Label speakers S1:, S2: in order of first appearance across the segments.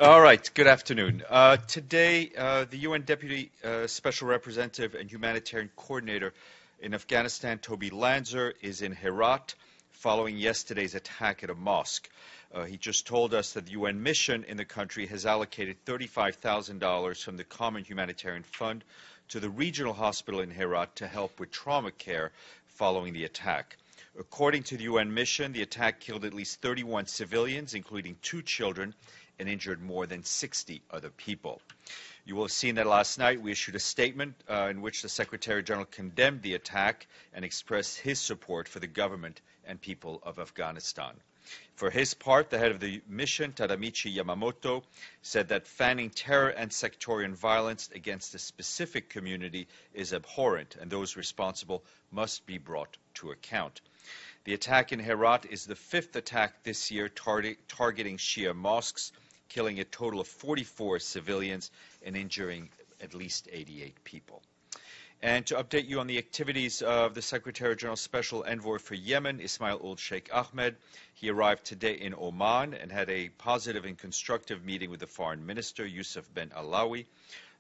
S1: All right, good afternoon. Today, the UN Deputy Special Representative and Humanitarian Coordinator in Afghanistan, Toby Lanzer, is in Herat following yesterday's attack at a mosque. He just told us that the UN mission in the country has allocated $35,000 from the Common Humanitarian Fund to the regional hospital in Herat to help with trauma care following the attack. According to the UN mission, the attack killed at least 31 civilians, including 2 children, and injured more than 60 other people. You will have seen that last night we issued a statement in which the Secretary General condemned the attack and expressed his support for the government and people of Afghanistan. For his part, the head of the mission, Tadamichi Yamamoto, said that fanning terror and sectarian violence against a specific community is abhorrent, and those responsible must be brought to account. The attack in Herat is the 5th attack this year targeting Shia mosques, killing a total of 44 civilians and injuring at least 88 people. And to update you on the activities of the Secretary General's Special Envoy for Yemen, Ismail Ould Sheikh Ahmed, he arrived today in Oman and had a positive and constructive meeting with the Foreign Minister, Yusuf Ben Alawi.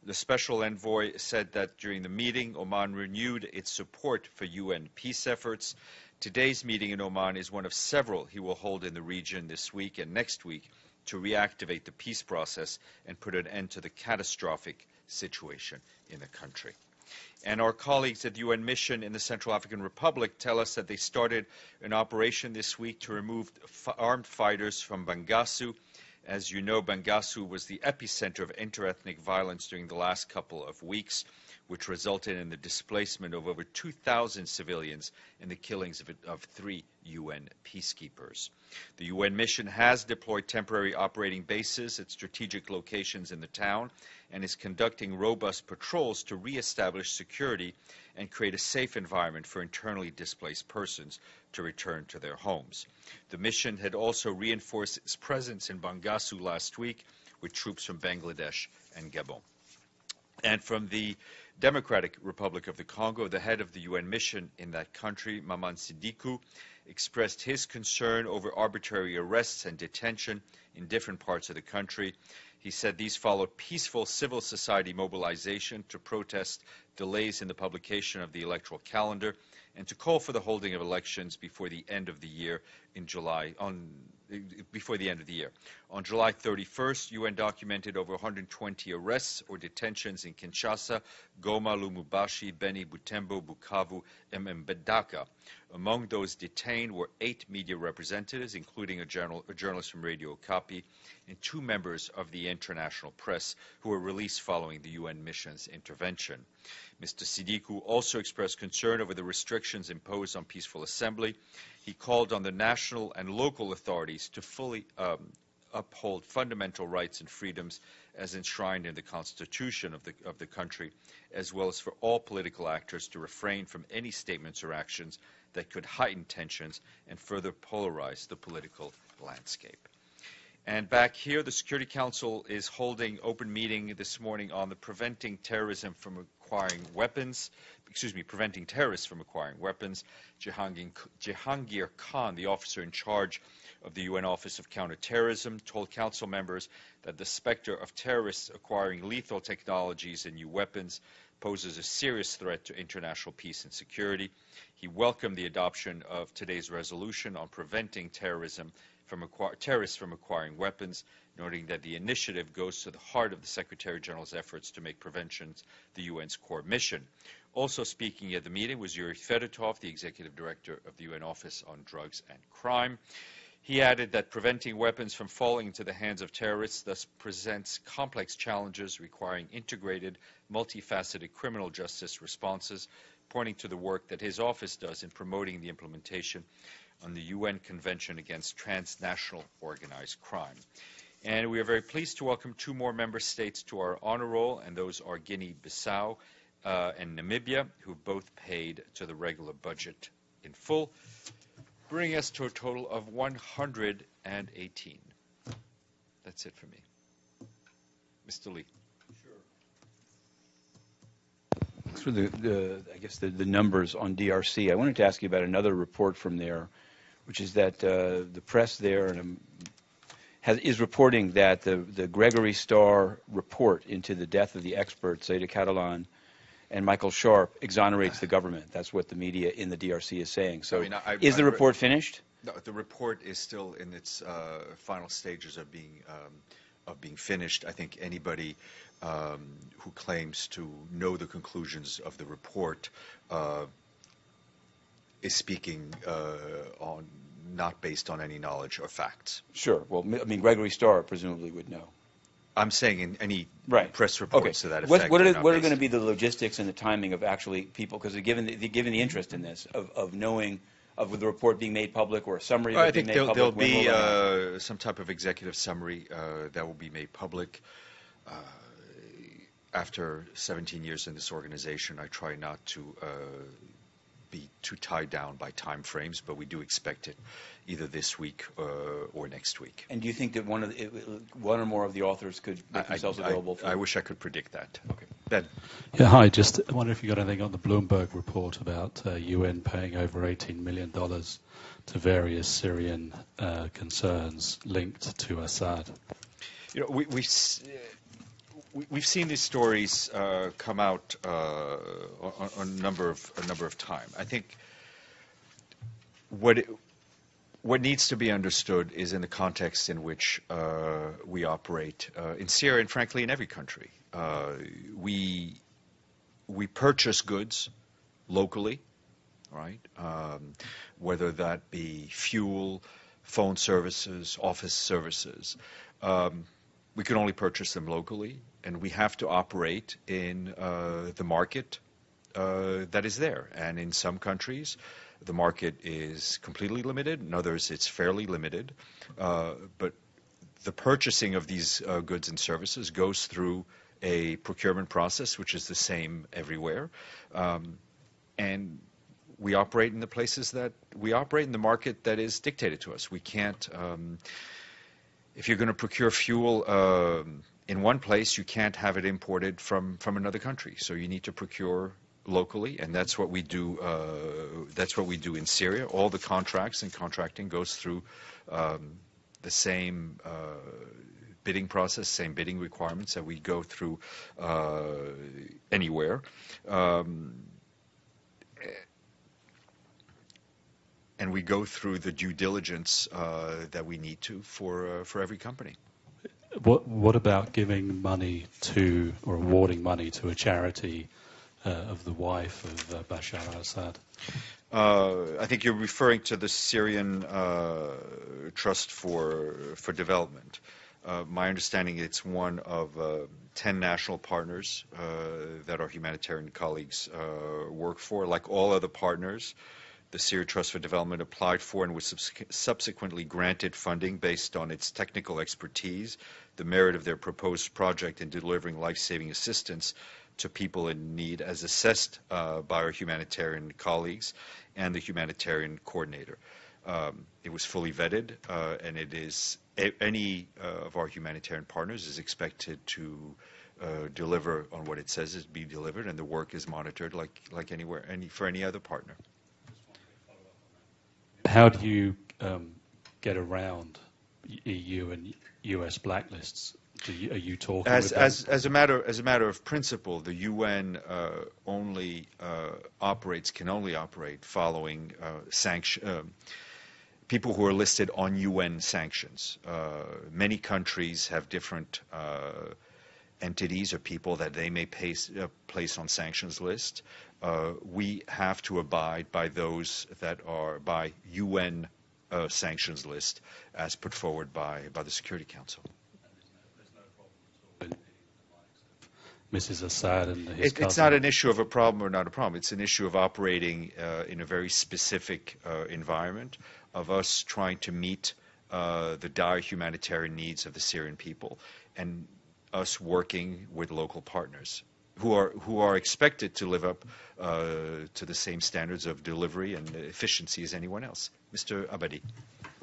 S1: The Special Envoy said that during the meeting, Oman renewed its support for UN peace efforts. Today's meeting in Oman is one of several he will hold in the region this week and next week to reactivate the peace process and put an end to the catastrophic situation in the country. And our colleagues at the UN mission in the Central African Republic tell us that they started an operation this week to remove armed fighters from Bangassou. As you know, Bangassou was the epicenter of interethnic violence during the last couple of weeks, which resulted in the displacement of over 2,000 civilians and the killings of 3 UN peacekeepers. The UN mission has deployed temporary operating bases at strategic locations in the town and is conducting robust patrols to reestablish security and create a safe environment for internally displaced persons to return to their homes. The mission had also reinforced its presence in Bangassou last week with troops from Bangladesh and Gabon. And from the Democratic Republic of the Congo, the head of the UN mission in that country, Maman Sidikou, expressed his concern over arbitrary arrests and detention in different parts of the country. He said these followed peaceful civil society mobilization to protest delays in the publication of the electoral calendar and to call for the holding of elections before the end of the year On July 31st, UN documented over 120 arrests or detentions in Kinshasa, Goma, Lubumbashi, Beni, Butembo, Bukavu, and Mbandaka. Among those detained were 8 media representatives, including a journalist from Radio Okapi, and 2 members of the international press who were released following the UN mission's intervention. Mr. Sidikou also expressed concern over the restrictions imposed on peaceful assembly. He called on the national and local authorities to fully uphold fundamental rights and freedoms as enshrined in the constitution of the country, as well as for all political actors to refrain from any statements or actions that could heighten tensions and further polarize the political landscape. And back here, the Security Council is holding open meeting this morning on the preventing terrorists from acquiring weapons. Jehangir Khan, the officer in charge of the UN Office of Counter-Terrorism, told Council members that the specter of terrorists acquiring lethal technologies and new weapons poses a serious threat to international peace and security. He welcomed the adoption of today's resolution on preventing terrorists from acquiring weapons, noting that the initiative goes to the heart of the Secretary General's efforts to make prevention the UN's core mission. Also speaking at the meeting was Yuri Fedotov, the Executive Director of the UN Office on Drugs and Crime. He added that preventing weapons from falling into the hands of terrorists thus presents complex challenges requiring integrated, multifaceted criminal justice responses, pointing to the work that his office does in promoting the implementation on the UN Convention Against Transnational Organized Crime. And we are very pleased to welcome 2 more member states to our honor roll, and those are Guinea-Bissau and Namibia, who both paid to the regular budget in full, bringing us to a total of 118. That's it for me. Mr. Lee.
S2: Thanks for the numbers on DRC. I wanted to ask you about another report from there, which is that the press there is reporting that the Gregory Starr report into the death of the expert, Zayda Catalan, and Michael Sharp exonerates the government. That's what the media in the DRC is saying. So is the report finished?
S1: No, the report is still in its final stages of being finished. I think anybody who claims to know the conclusions of the report is speaking on not based on any knowledge or facts.
S2: Sure. Well, I mean, Gregory Starr presumably would know.
S1: I'm saying in any press reports to that
S2: effect. What are
S1: going
S2: to be the logistics and the timing of actually people, because given the interest in this, of knowing, of the report being made public or a summary of it being made public?
S1: I think there'll be some type of executive summary that will be made public. After 17 years in this organization, I try not to be too tied down by time frames, but we do expect it either this week or next week.
S2: And do you think that one or more of the authors could make themselves available?
S1: I wish I could predict that.
S2: Okay.
S1: Ben.
S3: Yeah, hi. Just wonder if you got anything on the Bloomberg report about UN paying over $18 million to various Syrian concerns linked to Assad.
S1: You know, we've seen these stories come out on a number of times. I think what needs to be understood is in the context in which we operate in Syria and frankly in every country. We purchase goods locally, right? Whether that be fuel, phone services, office services. We can only purchase them locally, and we have to operate in the market that is there. And in some countries, the market is completely limited. In others, it's fairly limited. But the purchasing of these goods and services goes through a procurement process, which is the same everywhere. And we operate in the places that we operate in the market that is dictated to us. We can't... if you're going to procure fuel in one place, you can't have it imported from another country. So you need to procure locally, and that's what we do. That's what we do in Syria. All the contracts and contracting goes through the same bidding process, same bidding requirements that we go through anywhere. And we go through the due diligence that we need to for every company.
S3: What about giving money to or awarding money to a charity of the wife of Bashar al-Assad?
S1: I think you're referring to the Syrian Trust for Development. My understanding, it's one of 10 national partners that our humanitarian colleagues work for. Like all other partners, the Syria Trust for Development applied for and was subsequently granted funding based on its technical expertise, the merit of their proposed project in delivering life-saving assistance to people in need as assessed by our humanitarian colleagues and the humanitarian coordinator. It was fully vetted, and it is any of our humanitarian partners is expected to deliver on what it says is be delivered, and the work is monitored like anywhere, for any other partner.
S3: How do you get around EU and US blacklists? Are you talking
S1: as a matter of principle, the UN can only operate following people who are listed on UN sanctions. Many countries have different entities or people that they may place on sanctions list. We have to abide by those that are by UN sanctions list as put forward by the Security Council.
S3: Mrs. Assad and his cousin.
S1: It's not an issue of a problem or not a problem. It's an issue of operating in a very specific environment, of us trying to meet the dire humanitarian needs of the Syrian people, and us working with local partners who are expected to live up to the same standards of delivery and efficiency as anyone else. Mr. Abadi.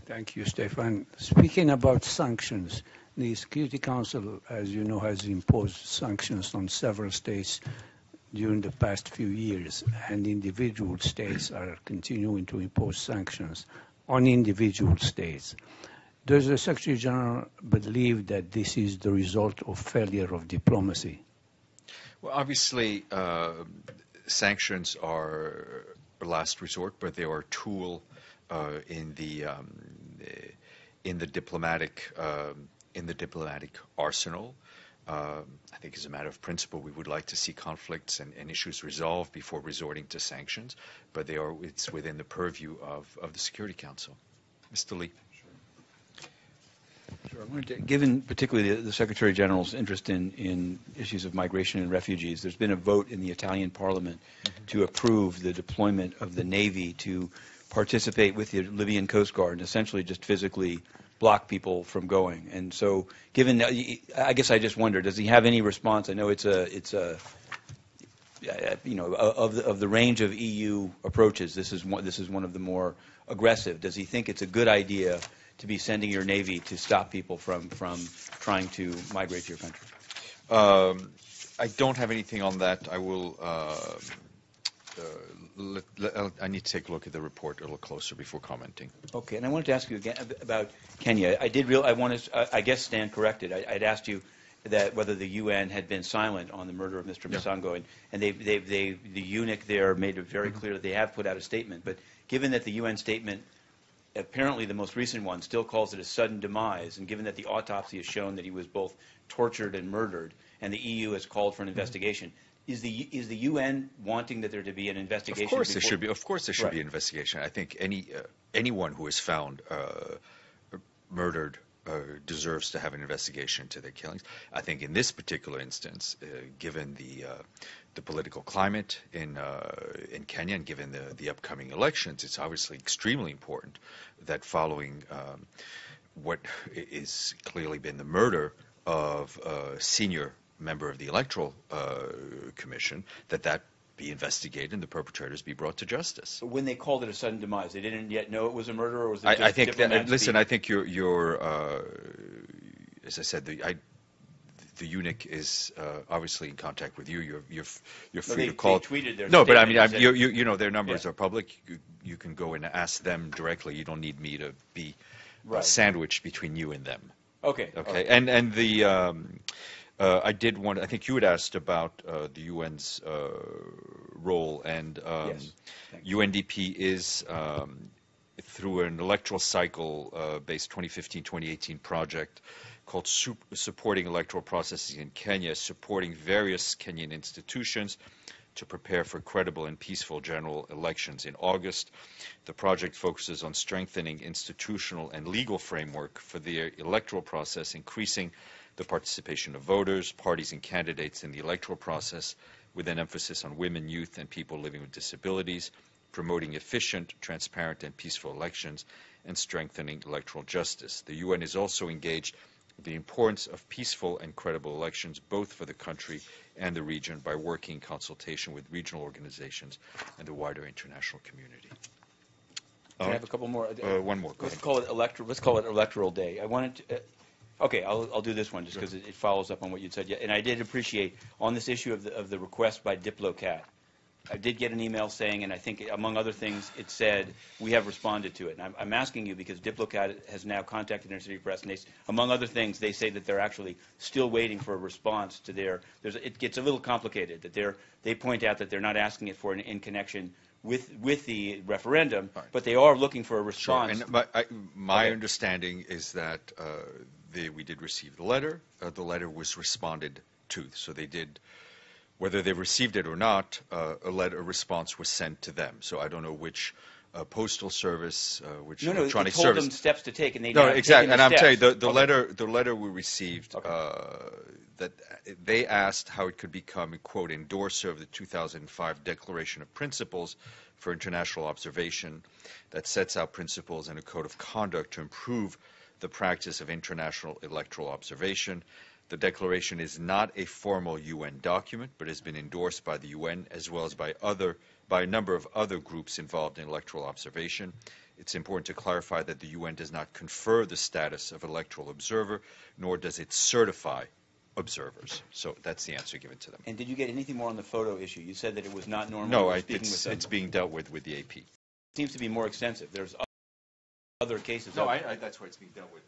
S4: Thank you, Stéphane. Speaking about sanctions, the Security Council, as you know, has imposed sanctions on several states during the past few years, and individual states are continuing to impose sanctions on individual states. Does the Secretary General believe that this is the result of failure of diplomacy?
S1: Well, obviously, sanctions are a last resort, but they are a tool in the diplomatic arsenal. I think as a matter of principle, we would like to see conflicts and issues resolved before resorting to sanctions, but it's within the purview of the Security Council. Mr. Lee.
S2: Sure. Given particularly the Secretary General's interest in issues of migration and refugees, there's been a vote in the Italian Parliament to approve the deployment of the Navy to participate with the Libyan Coast Guard and essentially just physically block people from going. And so, given that, I guess I just wonder, does he have any response? I know it's a you know, of the range of EU approaches, this is one of the more aggressive. Does he think it's a good idea to be sending your Navy to stop people from trying to migrate to your country?
S1: I don't have anything on that. I will. I need to take a look at the report a little closer before commenting.
S2: Okay, and I wanted to ask you again about Kenya. I guess stand corrected. I'd asked you that whether the UN had been silent on the murder of Mr. Musango, and the eunuch there made it very clear that they have put out a statement. But given that the UN statement, apparently the most recent one, still calls it a sudden demise, and given that the autopsy has shown that he was both tortured and murdered, and the EU has called for an investigation, is the UN wanting that there to be an investigation?
S1: Of course there should be. Of course there should be an investigation. I think anyone who is found murdered deserves to have an investigation into their killings. I think in this particular instance, given the political climate in Kenya and given the upcoming elections, it's obviously extremely important that following what is clearly been the murder of a senior member of the Electoral Commission, that be investigated and the perpetrators be brought to justice.
S2: When they called it a sudden demise, they didn't yet know it was a murder, or was it just
S1: I think
S2: diplomats
S1: listen, I think you're as I said, the eunuch is obviously in contact with you. You're free to call.
S2: They tweeted their
S1: no, but I
S2: statement
S1: mean, you know, their numbers are public. You can go and ask them directly. You don't need me to be sandwiched between you and them.
S2: Okay.
S1: Okay. And the I think you had asked about the UN's role, and
S2: yes.
S1: UNDP is through an electoral cycle based 2015-2018 project called Supporting Electoral Processes in Kenya, supporting various Kenyan institutions to prepare for credible and peaceful general elections in August. The project focuses on strengthening institutional and legal framework for the electoral process, increasing the participation of voters, parties, and candidates in the electoral process, with an emphasis on women, youth, and people living with disabilities, promoting efficient, transparent, and peaceful elections, and strengthening electoral justice. The UN is also engaged in the importance of peaceful and credible elections, both for the country and the region, by working in consultation with regional organizations and the wider international community.
S2: Can I have a couple more?
S1: One more. Go
S2: Let's
S1: ahead.
S2: Let's call it Electoral Day. I wanted to. Okay, I'll do this one just because it follows up on what you said. And I did appreciate on this issue of the request by Diplocat. I did get an email saying, and I think among other things, it said we have responded to it. And I'm asking you because Diplocat has now contacted Inner City Press, and among other things, they say that they're actually still waiting for a response to their. It gets a little complicated. That they point out that they're not asking it for in connection with the referendum, but they are looking for a response.
S1: Sure. And my understanding is that we did receive the letter. The letter was responded to, so they did. Whether they received it or not, a response was sent to them. So I don't know which postal service, which electronic service.
S2: No, it told them steps to take, and they
S1: no, exactly. And I'm telling you, the
S2: okay.
S1: letter we received, that they asked how it could become a quote endorser of the 2005 Declaration of Principles for International Observation that sets out principles and a code of conduct to improve the practice of international electoral observation. The declaration is not a formal UN document, but has been endorsed by the UN as well as by a number of other groups involved in electoral observation. It's important to clarify that the UN does not confer the status of electoral observer, nor does it certify observers. So that's the answer given to them.
S2: And did you get anything more on the photo issue? You said that it was not normal.
S1: No, it's being dealt with the AP.
S2: It seems to be more extensive. There's other cases.
S1: No, that's why it's being dealt with.